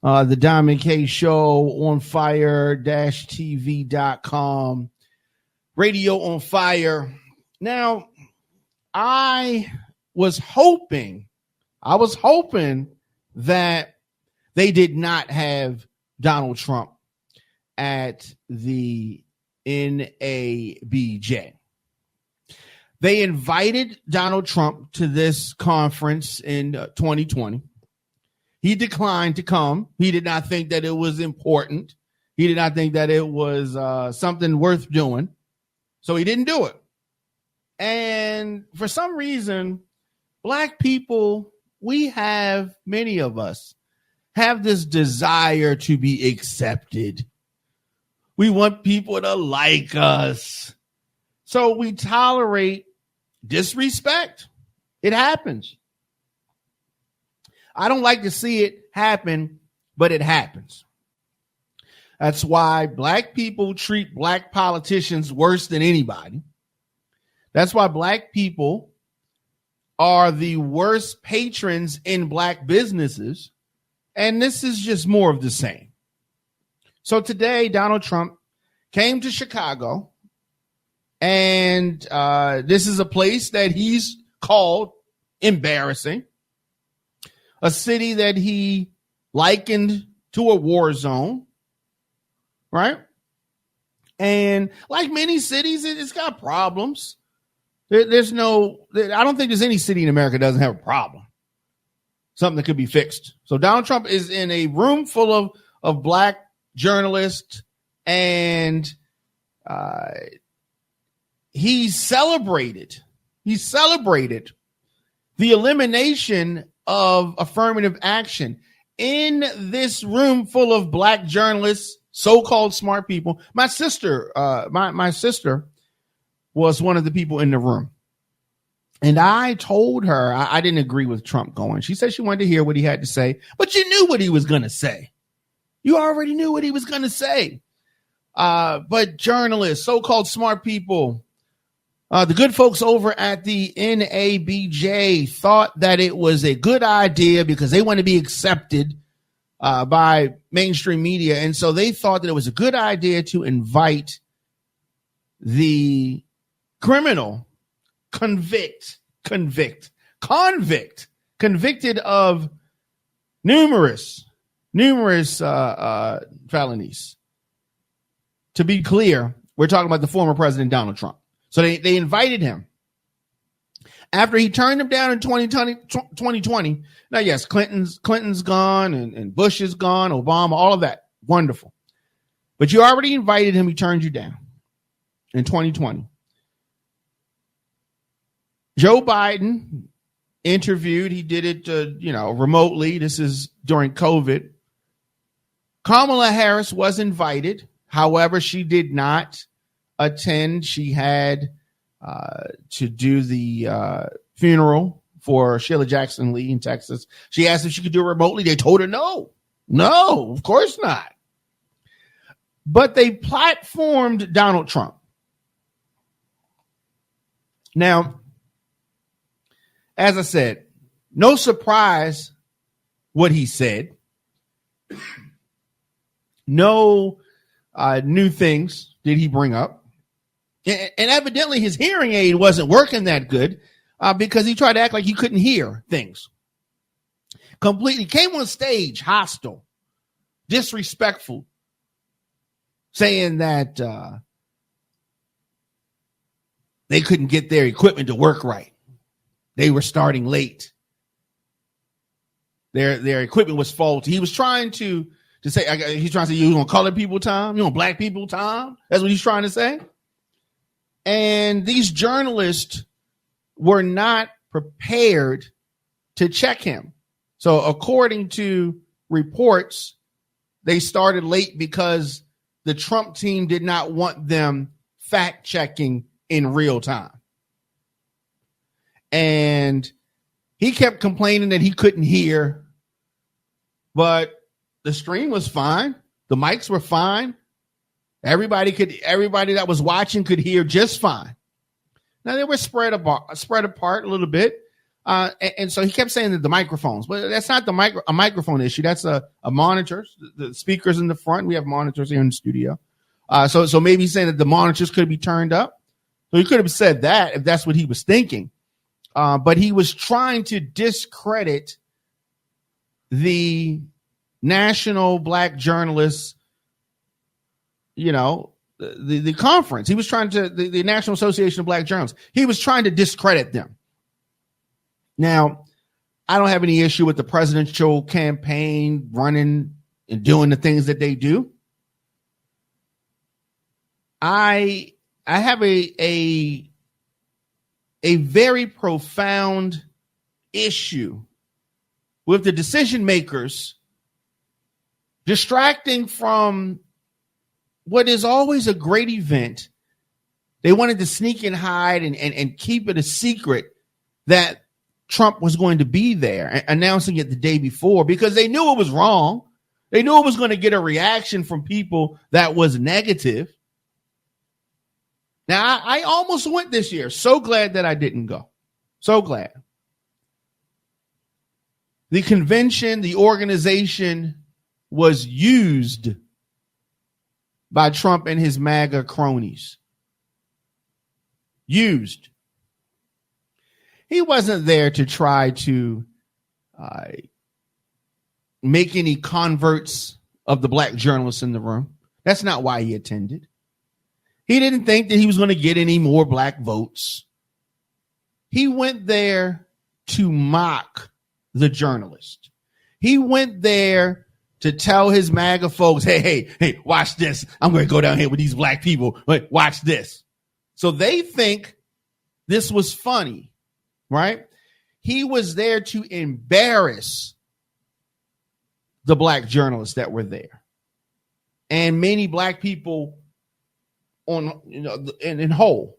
The Diamond K Show on fire-tv.com. Radio on Fire. Now, I was hoping that they did not have Donald Trump at the NABJ. They invited Donald Trump to this conference in 2020. He declined to come. He did not think that it was important. He did not think that it was something worth doing. So he didn't do it. And for some reason, Black people, many of us have this desire to be accepted. We want people to like us. So we tolerate disrespect. It happens. I don't like to see it happen, but it happens. That's why Black people treat Black politicians worse than anybody. That's why Black people are the worst patrons in Black businesses. And this is just more of the same. So today, Donald Trump came to Chicago, and this is a place that he's called embarrassing, a city that he likened to a war zone, right? And like many cities, it's got problems. I don't think there's any city in America that doesn't have a problem, something that could be fixed. So Donald Trump is in a room full of Black journalists, and he celebrated the elimination of affirmative action in this room full of Black journalists, so-called smart people. My sister was one of the people in the room. And I told her I didn't agree with Trump going. She said she wanted to hear what he had to say, but you knew what he was going to say. You already knew what he was going to say. But journalists, so-called smart people, the good folks over at the NABJ thought that it was a good idea because they want to be accepted by mainstream media. And so they thought that it was a good idea to invite the criminal convicted of numerous felonies. To be clear, we're talking about the former president, Donald Trump. So they invited him after he turned them down in 2020. Now, yes, Clinton's gone and Bush is gone, Obama, all of that. Wonderful. But you already invited him. He turned you down in 2020. Joe Biden interviewed. He did it, remotely. This is during COVID. Kamala Harris was invited. However, she did not attend. She had to do the funeral for Sheila Jackson Lee in Texas. She asked if she could do it remotely. They told her no, of course not. But they platformed Donald Trump. Now, as I said, no surprise what he said. No new things did he bring up. And evidently his hearing aid wasn't working that good because he tried to act like he couldn't hear things. Completely came on stage hostile, disrespectful, saying that they couldn't get their equipment to work right. They were starting late. Their equipment was faulty. He was trying to say, he's trying to say, you want colored people time? You want Black people time? That's what he's trying to say. And these journalists were not prepared to check him. So according to reports, they started late because the Trump team did not want them fact checking in real time. And he kept complaining that he couldn't hear, but the stream was fine. The mics were fine. Everybody that was watching could hear just fine. Now they were spread apart a little bit, And so he kept saying that the microphones, but that's not a microphone issue. That's a monitor. The speakers in the front. We have monitors here in the studio. So maybe he's saying that the monitors could be turned up. So he could have said that if that's what he was thinking. But he was trying to discredit the National Black Journalists, the conference. He was trying to, the National Association of Black Journalists. He was trying to discredit them. Now, I don't have any issue with the presidential campaign running and doing the things that they do. I have a very profound issue with the decision makers distracting from what is always a great event. They wanted to sneak and hide and keep it a secret that Trump was going to be there, announcing it the day before, because they knew it was wrong. They knew it was going to get a reaction from people that was negative. Now, I almost went this year. So glad that I didn't go. So glad. The convention, the organization was used by Trump and his MAGA cronies. Used. He wasn't there to try to make any converts of the black journalists in the room. That's not why he attended. He didn't think that he was going to get any more black votes. He went there to mock the journalist. He went there to tell his MAGA folks, hey, watch this. I'm going to go down here with these black people. But watch this. So they think this was funny, right? He was there to embarrass the black journalists that were there. And many black people in whole.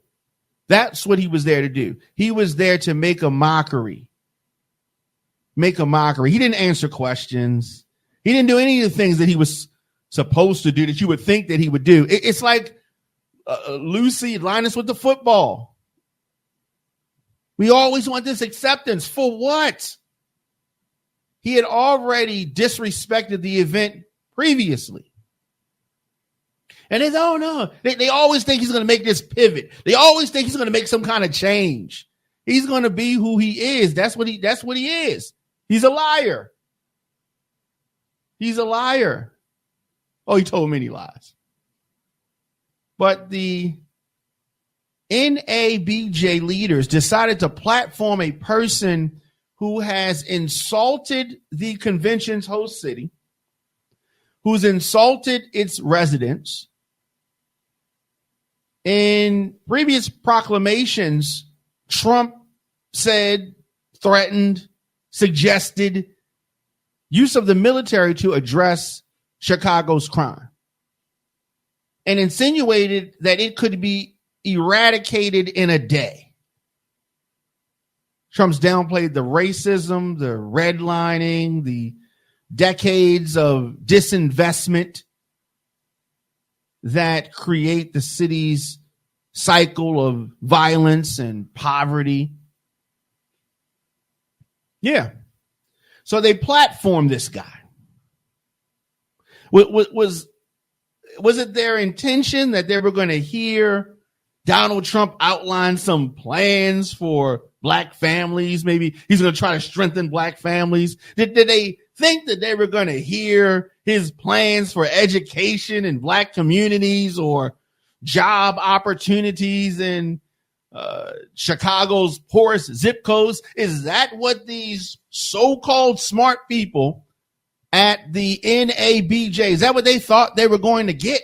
That's what he was there to do. He was there to make a mockery. Make a mockery. He didn't answer questions. He didn't do any of the things that he was supposed to do that you would think that he would do. It's like Lucy Linus with the football. We always want this acceptance. For what? He had already disrespected the event previously. And they don't know. They always think he's going to make this pivot. They always think he's going to make some kind of change. He's going to be who he is. That's what he is. He's a liar. He's a liar. Oh, he told many lies. But the NABJ leaders decided to platform a person who has insulted the convention's host city, who's insulted its residents. In previous proclamations, Trump said, threatened, suggested use of the military to address Chicago's crime, and insinuated that it could be eradicated in a day. Trump's downplayed the racism, the redlining, the decades of disinvestment that create the city's cycle of violence and poverty. Yeah. So they platformed this guy. Was it their intention that they were going to hear Donald Trump outline some plans for black families? Maybe he's going to try to strengthen black families. Did they think that they were going to hear his plans for education in black communities or job opportunities in Chicago's poorest zip codes? Is that what these so-called smart people at the NABJ, is that what they thought they were going to get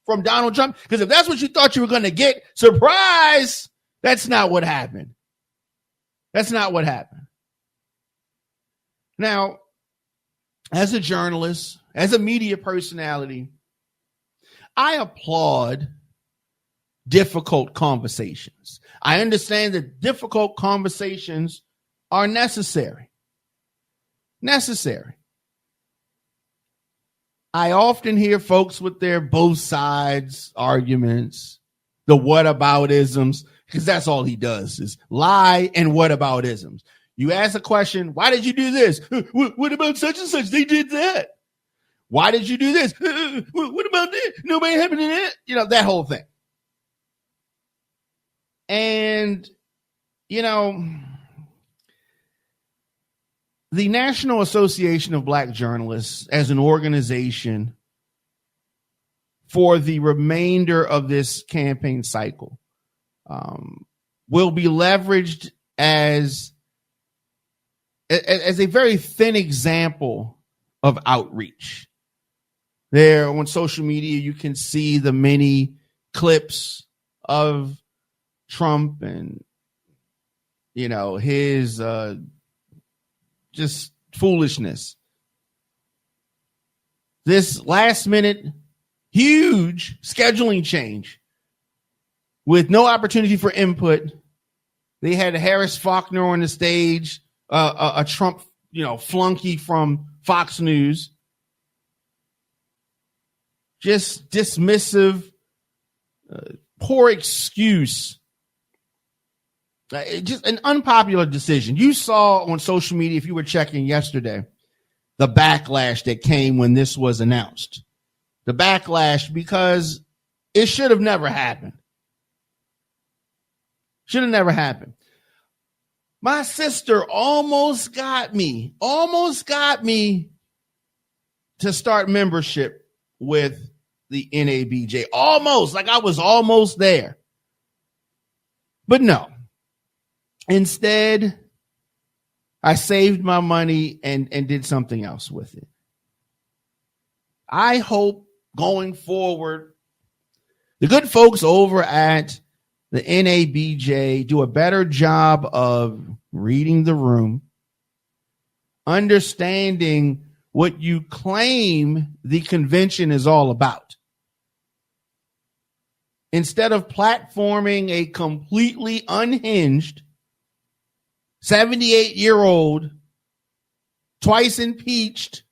from Donald Trump? Because if that's what you thought you were going to get, surprise, that's not what happened. That's not what happened. Now, as a journalist, as a media personality, I applaud difficult conversations. I understand that difficult conversations are necessary. Necessary. I often hear folks with their both sides arguments. the whataboutisms, because that's all he does is lie and whataboutisms. You ask a question, why did you do this? What about such and such? They did that. Why did you do this? What about that? Nobody happened to that. You know, that whole thing. And, you know, the National Association of Black Journalists as an organization for the remainder of this campaign cycle will be leveraged as a very thin example of outreach. There on social media, you can see the many clips of Trump and, you know, his just foolishness. This last minute, huge scheduling change with no opportunity for input. They had Harris Faulkner on the stage, a Trump, you know, flunky from Fox News. Just dismissive, poor excuse. Just an unpopular decision. You saw on social media, if you were checking yesterday, the backlash that came when this was announced. The backlash because it should have never happened. Should have never happened. My sister almost got me to start membership with the NABJ. Almost, like I was almost there. But no. Instead, I saved my money and did something else with it. I hope going forward, the good folks over at the NABJ do a better job of reading the room, understanding what you claim the convention is all about. Instead of platforming a completely unhinged 78-year-old, twice impeached,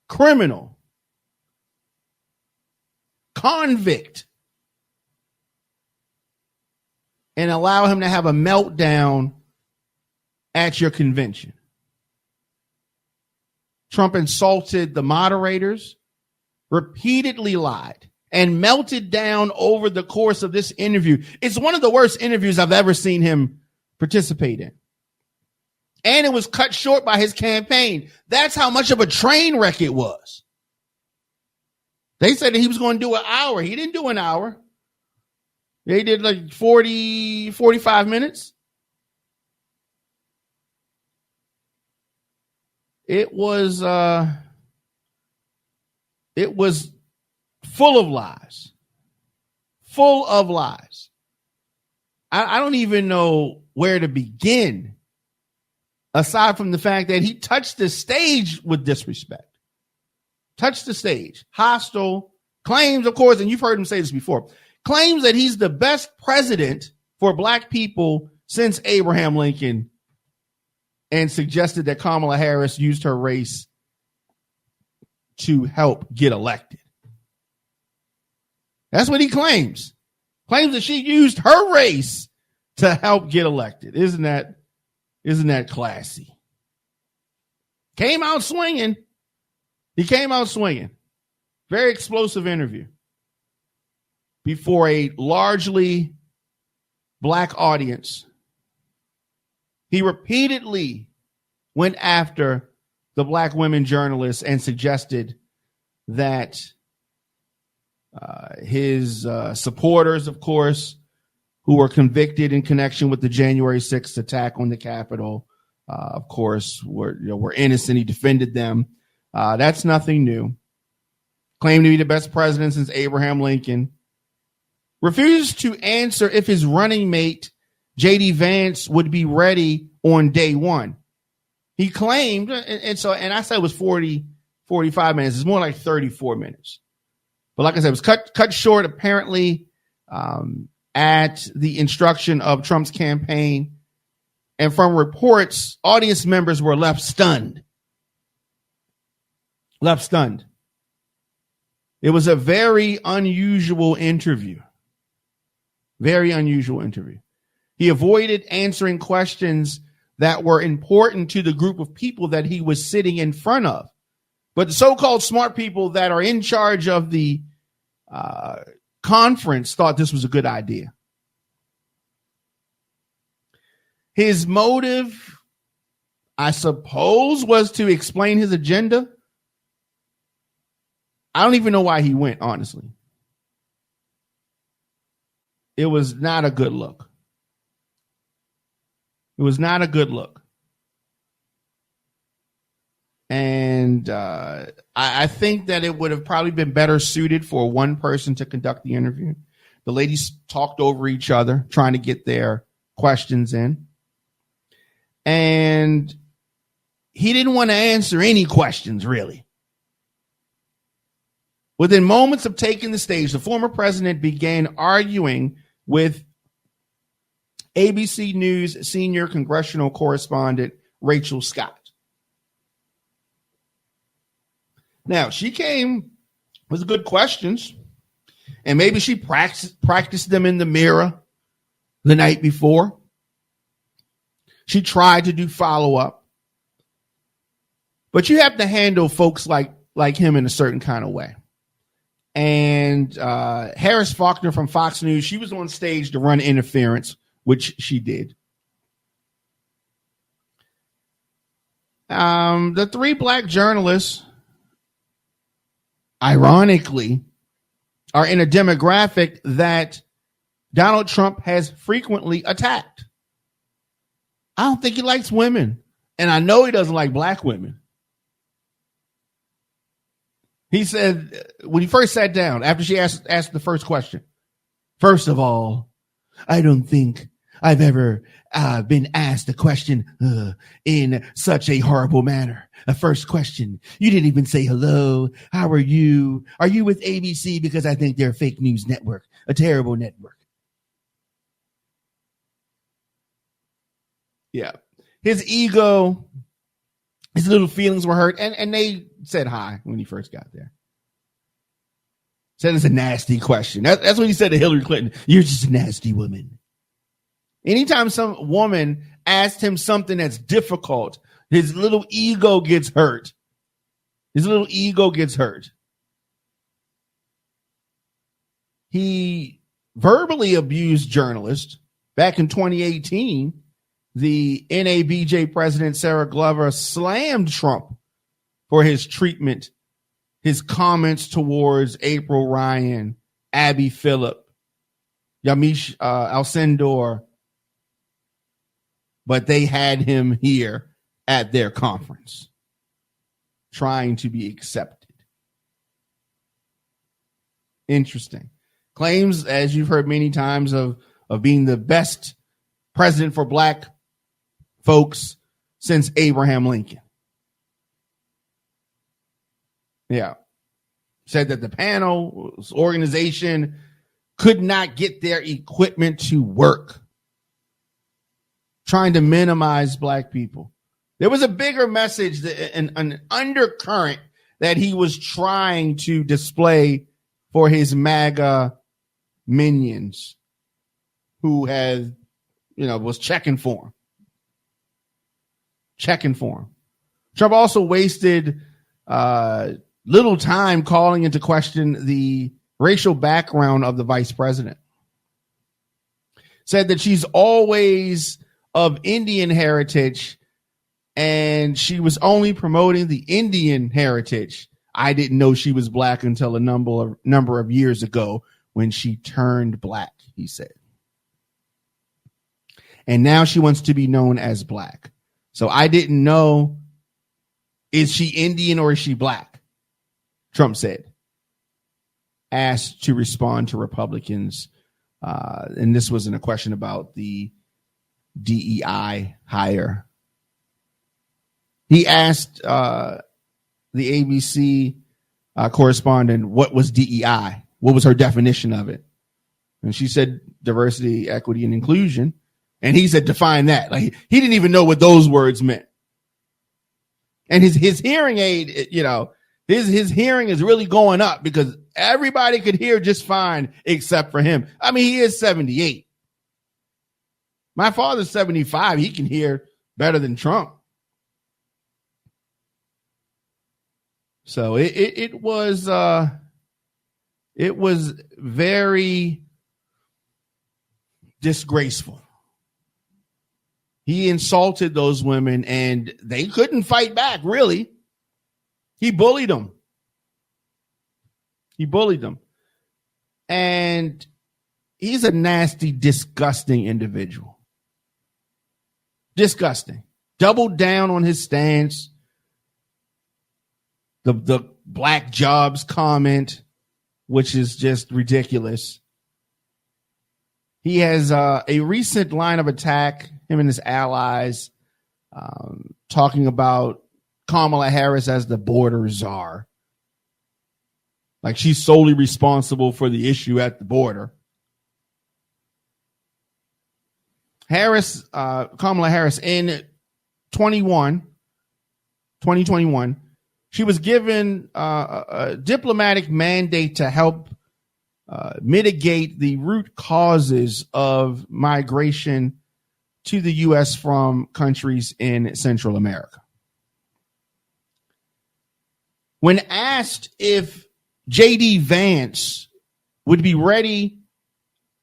criminal, convict, and allow him to have a meltdown at your convention. Trump insulted the moderators, repeatedly lied, and melted down over the course of this interview. It's one of the worst interviews I've ever seen him participate in. And it was cut short by his campaign. That's how much of a train wreck it was. They said that he was going to do an hour. He didn't do an hour. They did like 40, 45 minutes. It was full of lies. Full of lies. I don't even know where to begin, aside from the fact that he touched the stage with disrespect. Touched the stage. Hostile. Claims, of course, and you've heard him say this before, claims that he's the best president for black people since Abraham Lincoln, and suggested that Kamala Harris used her race to help get elected. That's what he claims. Claims that she used her race to help get elected. Isn't that classy? Came out swinging. He came out swinging. Very explosive interview before a largely black audience. He repeatedly went after the black women journalists and suggested that his supporters, of course, who were convicted in connection with the January 6th attack on the Capitol, of course, were innocent. He defended them. That's nothing new. Claimed to be the best president since Abraham Lincoln. Refused to answer if his running mate, J.D. Vance, would be ready on day one. He claimed, and I said it was 45 minutes. It's more like 34 minutes. But like I said, it was cut short, apparently, at the instruction of Trump's campaign. And from reports, audience members were left stunned. It was a very unusual interview. Very unusual interview. He avoided answering questions that were important to the group of people that he was sitting in front of. But the so-called smart people that are in charge of the conference thought this was a good idea. His motive, I suppose, was to explain his agenda. I don't even know why he went, honestly. It was not a good look. It was not a good look. And I think that it would have probably been better suited for one person to conduct the interview. The ladies talked over each other, trying to get their questions in. And he didn't want to answer any questions, really. Within moments of taking the stage, the former president began arguing with ABC News senior congressional correspondent Rachel Scott. Now, she came with good questions, and maybe she practiced them in the mirror the night before. She tried to do follow-up. But you have to handle folks like him in a certain kind of way. And Harris Faulkner from Fox News, she was on stage to run interference, which she did. The three black journalists, ironically, are in a demographic that Donald Trump has frequently attacked. I don't think he likes women, and I know he doesn't like black women. He said, when he first sat down, after she asked the first question, first of all, I don't think I've ever been asked a question in such a horrible manner. A first question. You didn't even say hello. How are you? Are you with ABC? Because I think they're a fake news network, a terrible network. Yeah. His ego, his little feelings were hurt. And they said hi when he first got there. Said it's a nasty question. That's what he said to Hillary Clinton. You're just a nasty woman. Anytime some woman asked him something that's difficult, his little ego gets hurt. His little ego gets hurt. He verbally abused journalists. Back in 2018, the NABJ president, Sarah Glover, slammed Trump for his treatment, his comments towards April Ryan, Abby Phillip, Yamiche Alcindor. But they had him here at their conference, trying to be accepted. Interesting. Claims, as you've heard many times, of being the best president for black folks since Abraham Lincoln. Yeah. Said that the panel's organization could not get their equipment to work. Trying to minimize black people. There was a bigger message, an undercurrent that he was trying to display for his MAGA minions who had, was checking for him. Checking for him. Trump also wasted little time calling into question the racial background of the vice president. Said that she's always of Indian heritage, and she was only promoting the Indian heritage. I didn't know she was black until a number of years ago when she turned black, he said. And now she wants to be known as black. So I didn't know, is she Indian or is she black? Trump said, asked to respond to Republicans. And this wasn't a question about the DEI hire. He asked the ABC correspondent what was DEI, what was her definition of it, and she said diversity, equity, and inclusion. And he said define that. Like he didn't even know what those words meant. And his hearing aid, his hearing is really going up because Everybody could hear just fine except for him. I mean, he is 78. My father's 75. He can hear better than Trump. So it was very disgraceful. He insulted those women and they couldn't fight back, really. He bullied them. And he's a nasty, disgusting individual. Disgusting. Doubled down on his stance. The black jobs comment, which is just ridiculous. He has a recent line of attack, him and his allies, talking about Kamala Harris as the border czar. Like she's solely responsible for the issue at the border. Kamala Harris in 2021, she was given a diplomatic mandate to help mitigate the root causes of migration to the U.S. from countries in Central America. When asked if J.D. Vance would be ready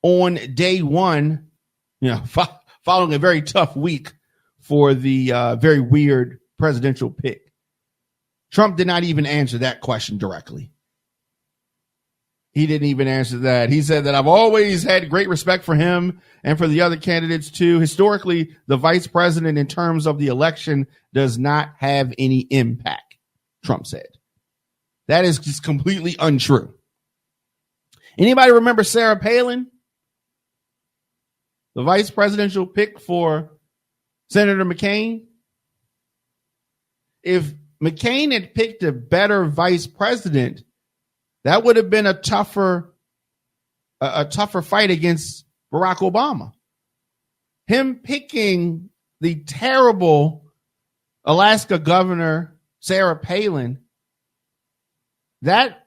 on day one, following a very tough week for the very weird presidential pick, Trump did not even answer that question directly. He didn't even answer that. He said that I've always had great respect for him and for the other candidates too. Historically, the vice president in terms of the election does not have any impact, Trump said. That is just completely untrue. Anybody remember Sarah Palin? The vice presidential pick for Senator McCain? If McCain had picked a better vice president, that would have been a tougher fight against Barack Obama. Him picking the terrible Alaska governor, Sarah Palin, that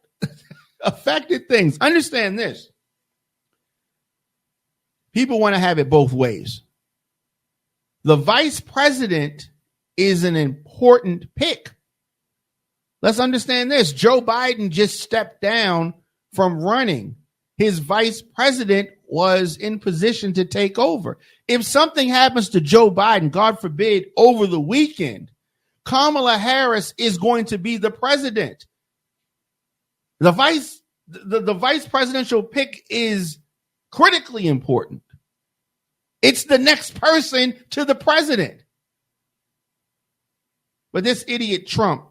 affected things. Understand this. People want to have it both ways. The vice president is an important pick. Let's understand this. Joe Biden just stepped down from running. His vice president was in position to take over. If something happens to Joe Biden, God forbid, over the weekend, Kamala Harris is going to be the president. The vice presidential pick is critically important. It's the next person to the president. But this idiot Trump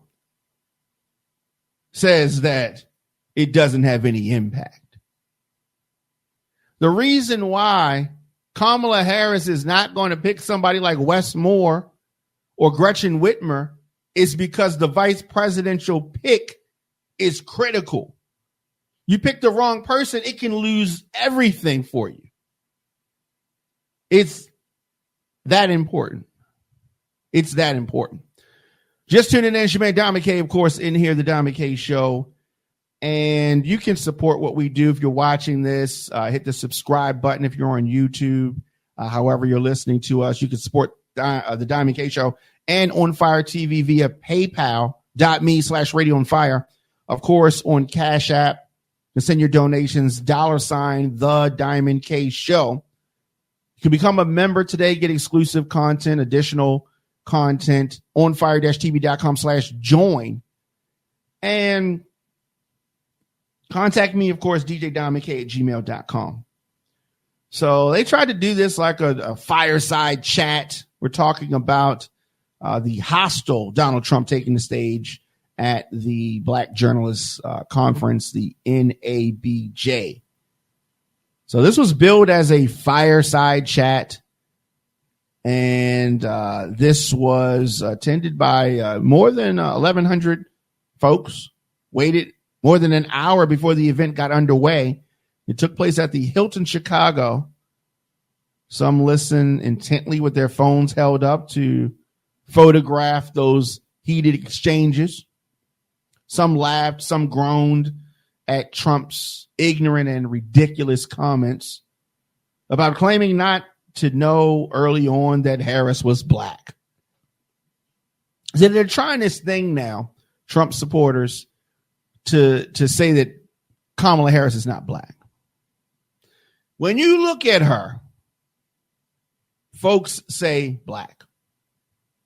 says that it doesn't have any impact. The reason why Kamala Harris is not going to pick somebody like Wes Moore or Gretchen Whitmer is because the vice presidential pick is critical. You pick the wrong person, it can lose everything for you. It's that important. It's that important. Just tuning in, it's your man Don McKay, of course, in here, the Don McKay Show. And you can support what we do if you're watching this. Hit the subscribe button if you're on YouTube. However you're listening to us, you can support the Don McKay Show and On Fire TV via paypal.me/Radio on Fire. Of course, on Cash App, to send your donations, $ The Diamond K Show. You can become a member today, get exclusive content, additional content on fire-tv.com/join. And contact me, of course, djdonmckay@gmail.com. So they tried to do this like a fireside chat. We're talking about the hostile Donald Trump taking the stage at the Black Journalists Conference, the NABJ. So this was billed as a fireside chat. And this was attended by more than 1,100 folks, waited more than an hour before the event got underway. It took place at the Hilton Chicago. Some listened intently with their phones held up to photograph those heated exchanges. Some laughed, some groaned at Trump's ignorant and ridiculous comments about claiming not to know early on that Harris was black. So they're trying this thing now, Trump supporters, to say that Kamala Harris is not black. When you look at her, folks say black.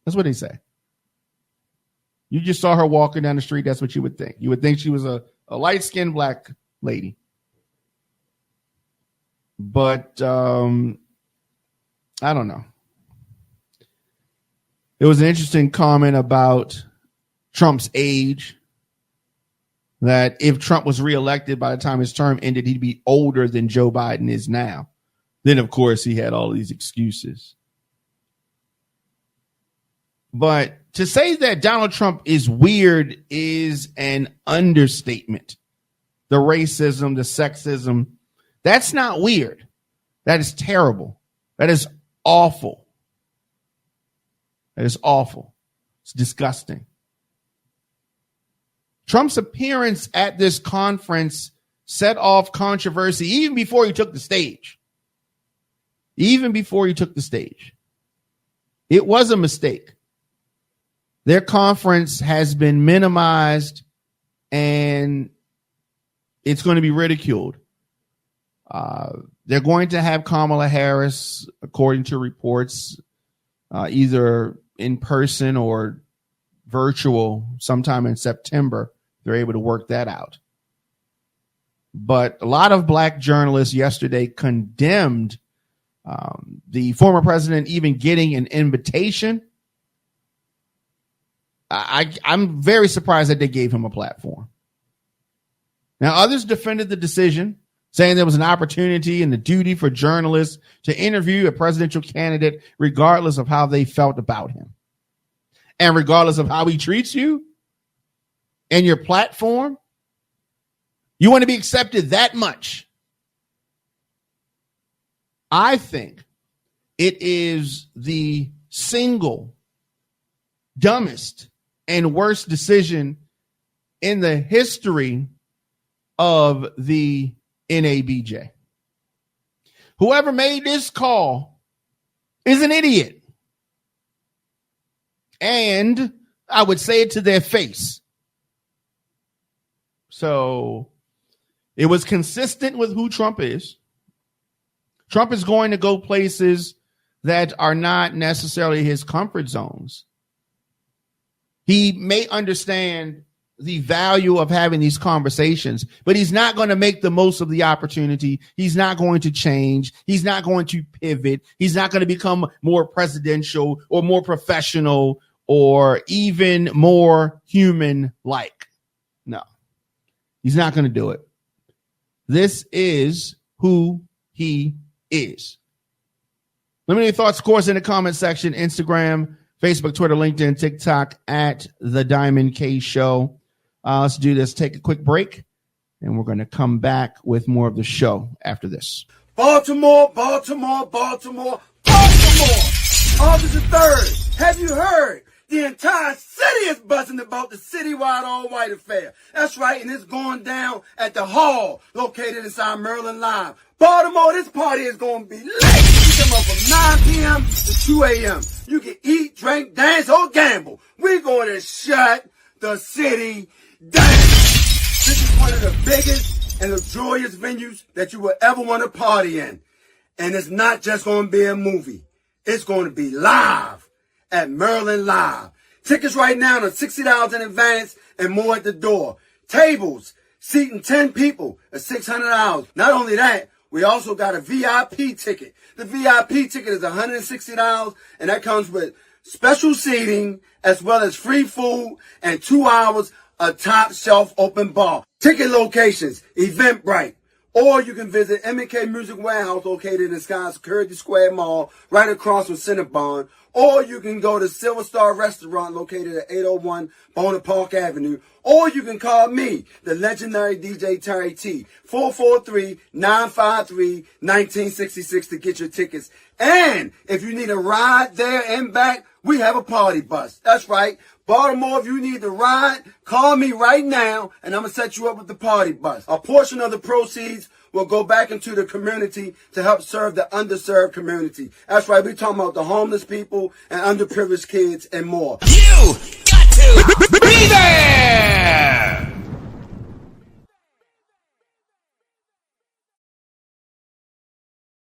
That's what they say. You just saw her walking down the street. That's what you would think. You would think she was a light-skinned black lady. But I don't know. There was an interesting comment about Trump's age, that if Trump was reelected by the time his term ended, he'd be older than Joe Biden is now. Then, of course, he had all these excuses. But to say that Donald Trump is weird is an understatement. The racism, the sexism, that's not weird. That is terrible. That is awful. That is awful. It's disgusting. Trump's appearance at this conference set off controversy even before he took the stage. Even before he took the stage. It was a mistake. Their conference has been minimized and it's going to be ridiculed. They're going to have Kamala Harris, according to reports, either in person or virtual sometime in September. They're able to work that out. But a lot of black journalists yesterday condemned the former president even getting an invitation. I'm very surprised that they gave him a platform. Now, others defended the decision, saying there was an opportunity and the duty for journalists to interview a presidential candidate regardless of how they felt about him. And regardless of how he treats you and your platform, you want to be accepted that much. I think it is the single dumbest and worst decision in the history of the NABJ. Whoever made this call is an idiot. And I would say it to their face. So it was consistent with who Trump is. Trump is going to go places that are not necessarily his comfort zones. He may understand the value of having these conversations, but he's not going to make the most of the opportunity. He's not going to change. He's not going to pivot. He's not going to become more presidential or more professional or even more human-like. No, he's not going to do it. This is who he is. Let me know your thoughts, of course, in the comment section, Instagram, Facebook, Twitter, LinkedIn, TikTok, at The Diamond K Show. Let's do this. Take a quick break, and we're going to come back with more of the show after this. Baltimore, Baltimore, Baltimore, Baltimore. August the 3rd. Have you heard? The entire city is buzzing about the citywide all-white affair. That's right, and it's going down at the hall located inside Maryland Live. Baltimore, this party is going to be lit. You come up from 9 p.m. to 2 a.m. You can eat, drink, dance, or gamble. We're going to shut the city down. This is one of the biggest and luxurious venues that you will ever want to party in. And it's not just going to be a movie. It's going to be live at Maryland Live. Tickets right now are $60 in advance and more at the door. Tables, seating 10 people at $600. Not only that, we also got a VIP ticket. The VIP ticket is $160, and that comes with special seating as well as free food and 2 hours of top shelf open bar. Ticket locations, Eventbrite. Or you can visit M&K Music Warehouse located in Sky Security Square Mall right across from Cinnabon. Or you can go to Silver Star Restaurant located at 801 Bonaparte Avenue. Or you can call me, the legendary DJ Terry T, 443-953-1966 to get your tickets And if you need a ride there and back, we have a party bus. That's right. Baltimore, if you need to ride, call me right now and I'm going to set you up with the party bus. A portion of the proceeds will go back into the community to help serve the underserved community. That's right. We're talking about the homeless people and underprivileged kids and more. You got to be there!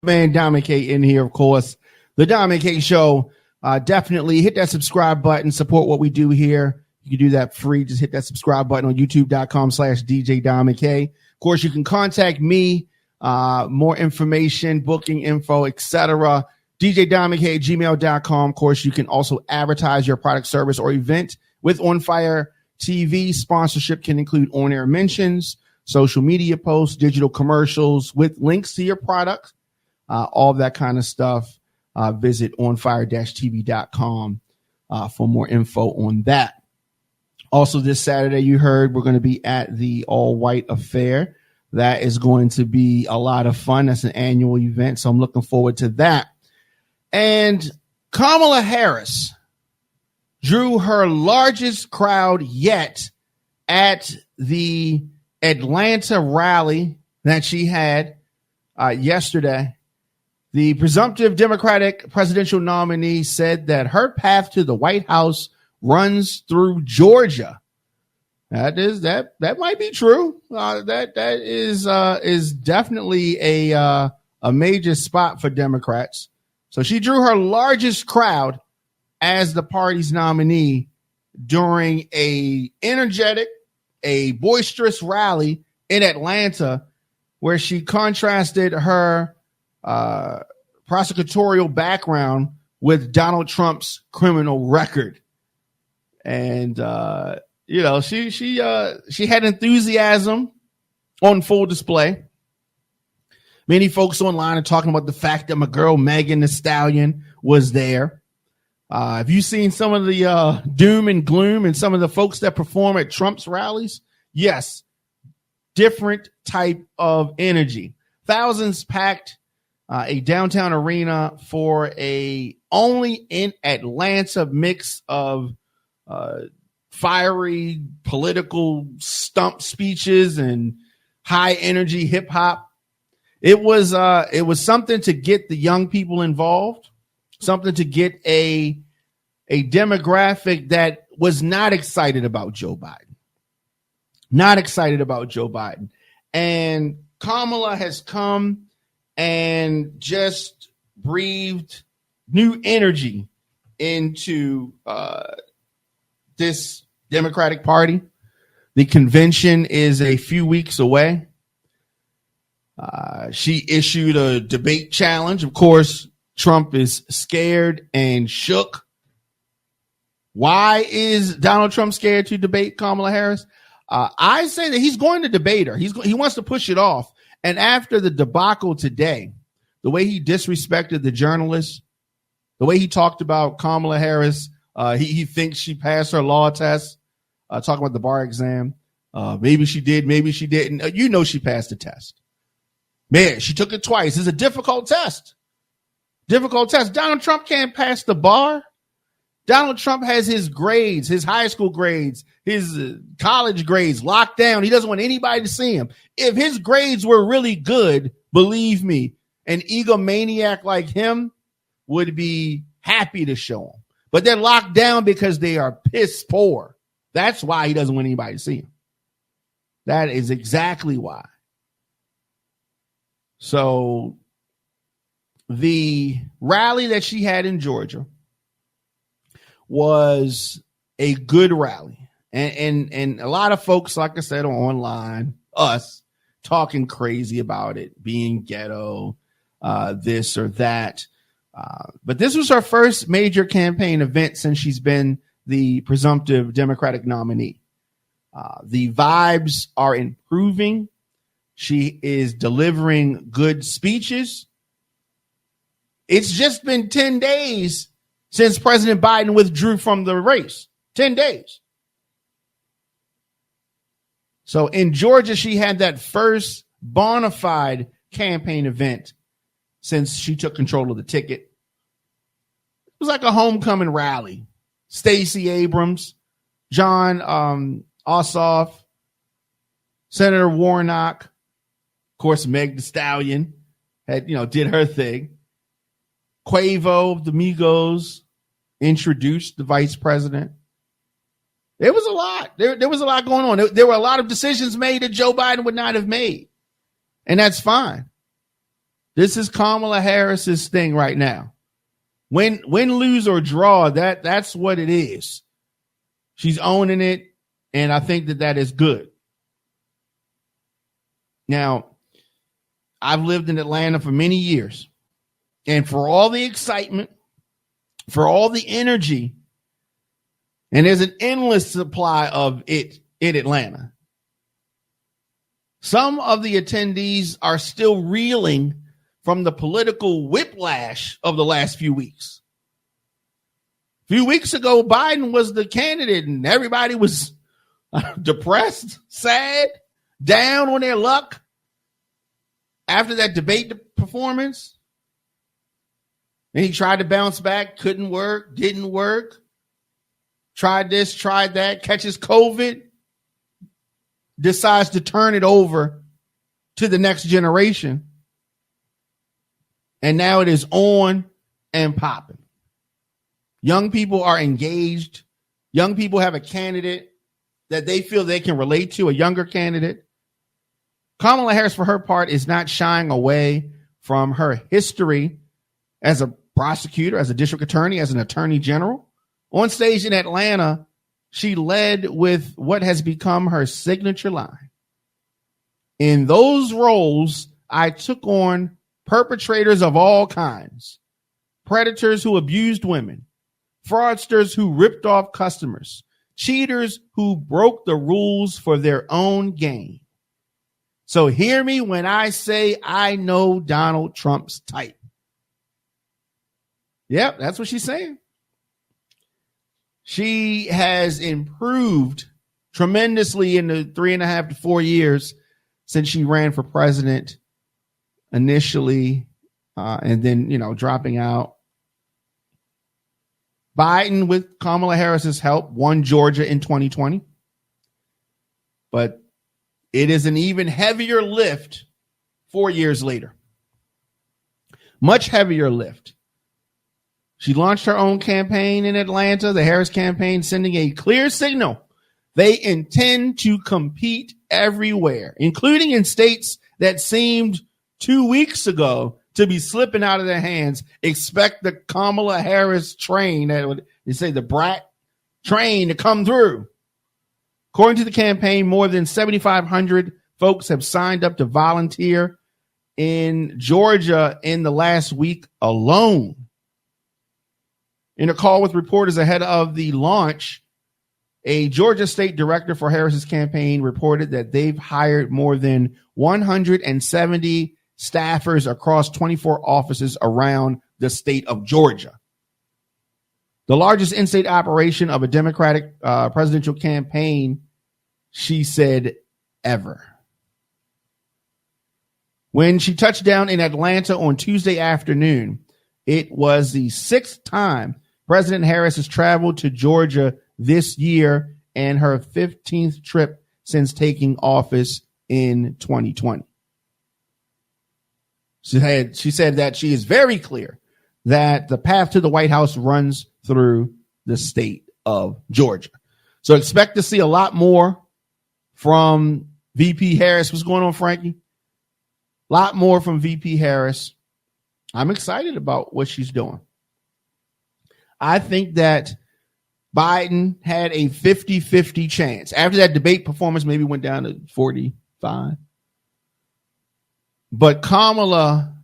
Man, Diamond K in here, of course. The Diamond K Show. Definitely hit that subscribe button. Support what we do here. You can do that free. Just hit that subscribe button on youtube.com/DJ Diamond K. Of course, you can contact me. More information, booking info, etc. DJDiamondK@gmail.com. Of course, you can also advertise your product, service, or event with On Fire TV. Sponsorship can include on-air mentions, social media posts, digital commercials with links to your product. All of that kind of stuff. Visit onfire-tv.com for more info on that. Also, this Saturday, you heard we're going to be at the All White Affair. That is going to be a lot of fun. That's an annual event, so I'm looking forward to that. And Kamala Harris drew her largest crowd yet at the Atlanta rally that she had yesterday. The presumptive Democratic presidential nominee said that her path to the White House runs through Georgia. That might be true. That is definitely a major spot for Democrats. So she drew her largest crowd as the party's nominee during a energetic, a boisterous rally in Atlanta, where she contrasted her prosecutorial background with Donald Trump's criminal record. And, she had enthusiasm on full display. Many folks online are talking about the fact that my girl Megan Thee Stallion was there. Have you seen some of the doom and gloom and some of the folks that perform at Trump's rallies? Yes. Different type of energy. Thousands packed a downtown arena for a only in Atlanta mix of fiery political stump speeches and high energy hip hop. It was something to get the young people involved, something to get a demographic that was not excited about Joe Biden. Not excited about Joe Biden. And Kamala has come and just breathed new energy into this Democratic Party. The convention is a few weeks away. She issued a debate challenge. Of course, Trump is scared and shook. Why is Donald Trump scared to debate Kamala Harris? I say that he's going to debate her. He wants to push it off. And after the debacle today, the way he disrespected the journalists, the way he talked about Kamala Harris, he thinks she passed her law test, talking about the bar exam. Maybe she did, maybe she didn't. She passed the test. Man, she took it twice. It's a difficult test. Difficult test. Donald Trump can't pass the bar. Donald Trump has his grades, his high school grades, his college grades locked down. He doesn't want anybody to see him. If his grades were really good, believe me, an egomaniac like him would be happy to show him. But they're locked down because they are piss poor. That's why he doesn't want anybody to see him. That is exactly why. So the rally that she had in Georgia was a good rally. And a lot of folks, like I said, are online, us, talking crazy about it, being ghetto, this or that. But this was her first major campaign event since she's been the presumptive Democratic nominee. The vibes are improving. She is delivering good speeches. It's just been 10 days since President Biden withdrew from the race. 10 days. So in Georgia, she had that first bona fide campaign event since she took control of the ticket. was like a homecoming rally. Stacey Abrams, John Ossoff, Senator Warnock, of course, Meg Thee Stallion had, did her thing. Quavo, the Migos, introduced the vice president. There was a lot. There was a lot going on. There were a lot of decisions made that Joe Biden would not have made. And that's fine. This is Kamala Harris's thing right now. Win, lose, or draw, that's what it is. She's owning it, and I think that is good. Now, I've lived in Atlanta for many years, and for all the excitement, for all the energy, and there's an endless supply of it in Atlanta, some of the attendees are still reeling from the political whiplash of the last few weeks. A few weeks ago, Biden was the candidate and everybody was depressed, sad, down on their luck after that debate performance. And he tried to bounce back, couldn't work, didn't work. Tried this, tried that, catches COVID, decides to turn it over to the next generation. And now it is on and popping. Young people are engaged. Young people have a candidate that they feel they can relate to, a younger candidate. Kamala Harris, for her part, is not shying away from her history as a prosecutor, as a district attorney, as an attorney general. On stage in Atlanta, she led with what has become her signature line. In those roles, I took on perpetrators of all kinds, predators who abused women, fraudsters who ripped off customers, cheaters who broke the rules for their own gain. So hear me when I say I know Donald Trump's type. Yep, that's what she's saying. She has improved tremendously in the 3.5 to 4 years since she ran for president initially, and then, dropping out. Biden, with Kamala Harris's help, won Georgia in 2020. But it is an even heavier lift 4 years later. Much heavier lift. She launched her own campaign in Atlanta, the Harris campaign, sending a clear signal. They intend to compete everywhere, including in states that seemed 2 weeks ago to be slipping out of their hands. Expect the Kamala Harris train, they say the brat train, to come through. According to the campaign, more than 7,500 folks have signed up to volunteer in Georgia in the last week alone. In a call with reporters ahead of the launch, a Georgia state director for Harris's campaign reported that they've hired more than 170 staffers across 24 offices around the state of Georgia. The largest in-state operation of a Democratic presidential campaign, she said, ever. When she touched down in Atlanta on Tuesday afternoon, it was the 6th time President Harris has traveled to Georgia this year and her 15th trip since taking office in 2020. She said that she is very clear that the path to the White House runs through the state of Georgia. So expect to see a lot more from VP Harris. What's going on, Frankie? A lot more from VP Harris. I'm excited about what she's doing. I think that Biden had a 50-50 chance. After that debate performance, maybe went down to 45. But Kamala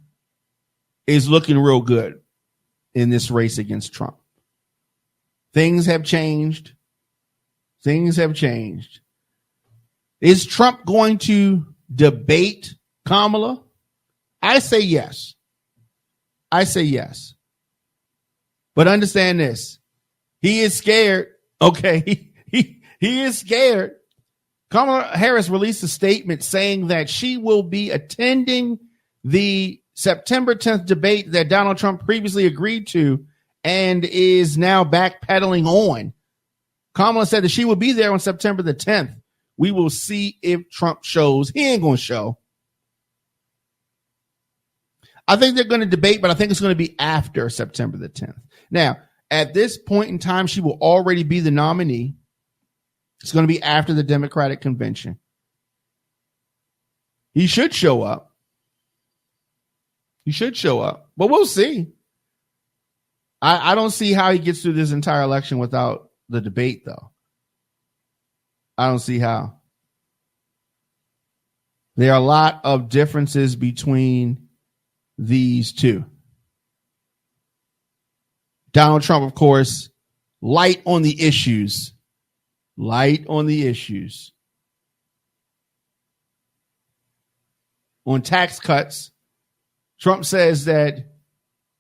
is looking real good in this race against Trump. Things have changed. Things have changed. Is Trump going to debate Kamala? I say yes. I say yes. But understand this. He is scared. Okay. He is scared. Kamala Harris released a statement saying that she will be attending the September 10th debate that Donald Trump previously agreed to and is now backpedaling on. Kamala said that she will be there on September the 10th. We will see if Trump shows. He ain't going to show. I think they're going to debate, but I think it's going to be after September the 10th. Now, at this point in time, she will already be the nominee. It's going to be after the Democratic convention. He should show up. But we'll see. I don't see how he gets through this entire election without the debate, though. I don't see how. There are a lot of differences between these two. Donald Trump, of course, light on the issues. On tax cuts, Trump says that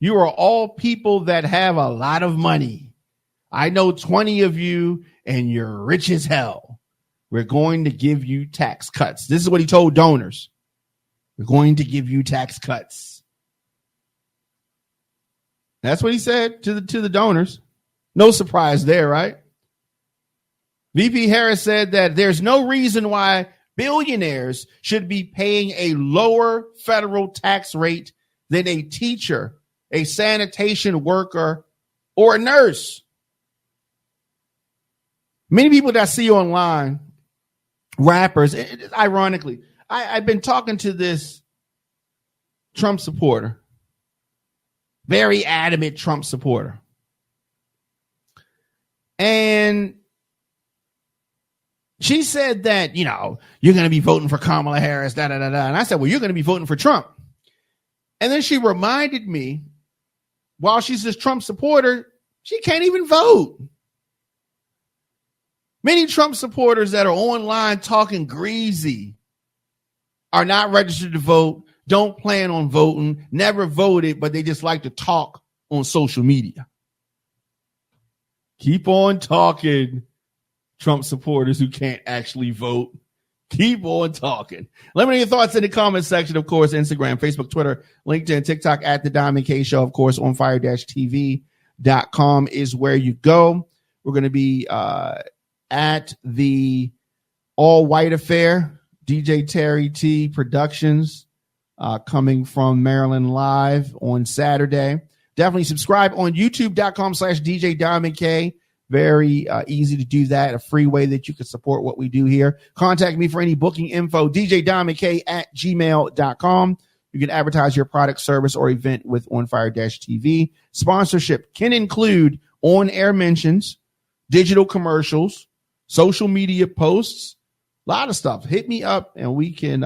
you are all people that have a lot of money. I know 20 of you and you're rich as hell. We're going to give you tax cuts. This is what he told donors. We're going to give you tax cuts. That's what he said to the donors. No surprise there, right? VP Harris said that there's no reason why billionaires should be paying a lower federal tax rate than a teacher, a sanitation worker, or a nurse. Many people that I see online, rappers, ironically, I've been talking to this Trump supporter, very adamant Trump supporter. And she said that, you're going to be voting for Kamala Harris, And I said, well, you're going to be voting for Trump. And then she reminded me, while she's this Trump supporter, she can't even vote. Many Trump supporters that are online talking greasy are not registered to vote, don't plan on voting, never voted, but they just like to talk on social media. Keep on talking, Trump supporters who can't actually vote. Keep on talking. Let me know your thoughts in the comment section, of course, Instagram, Facebook, Twitter, LinkedIn, TikTok, at The Diamond K Show. Of course, onfire-tv.com is where you go. We're going to be at the All White Affair, DJ Terry T Productions, coming from Maryland live on Saturday. Definitely subscribe on youtube.com/DJ Diamond K. Very easy to do that. A free way that you can support what we do here. Contact me for any booking info, djdiamondk@gmail.com. You can advertise your product, service, or event with OnFire-TV. Sponsorship can include on-air mentions, digital commercials, social media posts, a lot of stuff. Hit me up and we can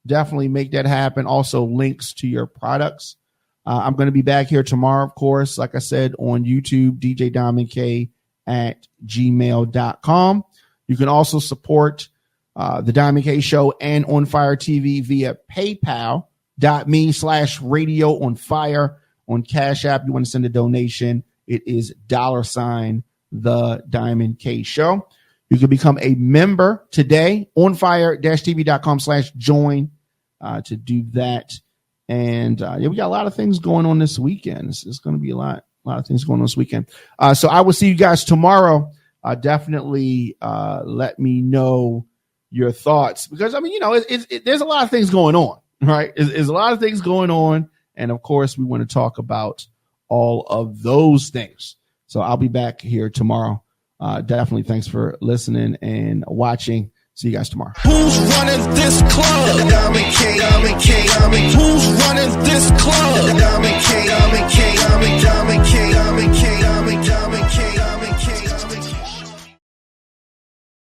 definitely make that happen. Also, links to your products. I'm going to be back here tomorrow, of course, like I said, on YouTube, djdiamondk@gmail.com. You can also support the Diamond K Show and On Fire TV via paypal.me/radio on fire. On Cash App, you want to send a donation, it is $ the Diamond K Show. You can become a member today, onfire-tv.com/join to do that. And we got a lot of things going on this weekend. It's going to be a lot of things going on this weekend. So I will see you guys tomorrow. Definitely let me know your thoughts, because there's a lot of things going on, right? There's a lot of things going on, and of course we want to talk about all of those things. So I'll be back here tomorrow. Definitely thanks for listening and watching. See you guys tomorrow. Who's running this club? The Diamond K, Diamond K, Diamond. Who's running this club? The Diamond K, Diamond K, Diamond, Diamond K, Diamond K, Diamond.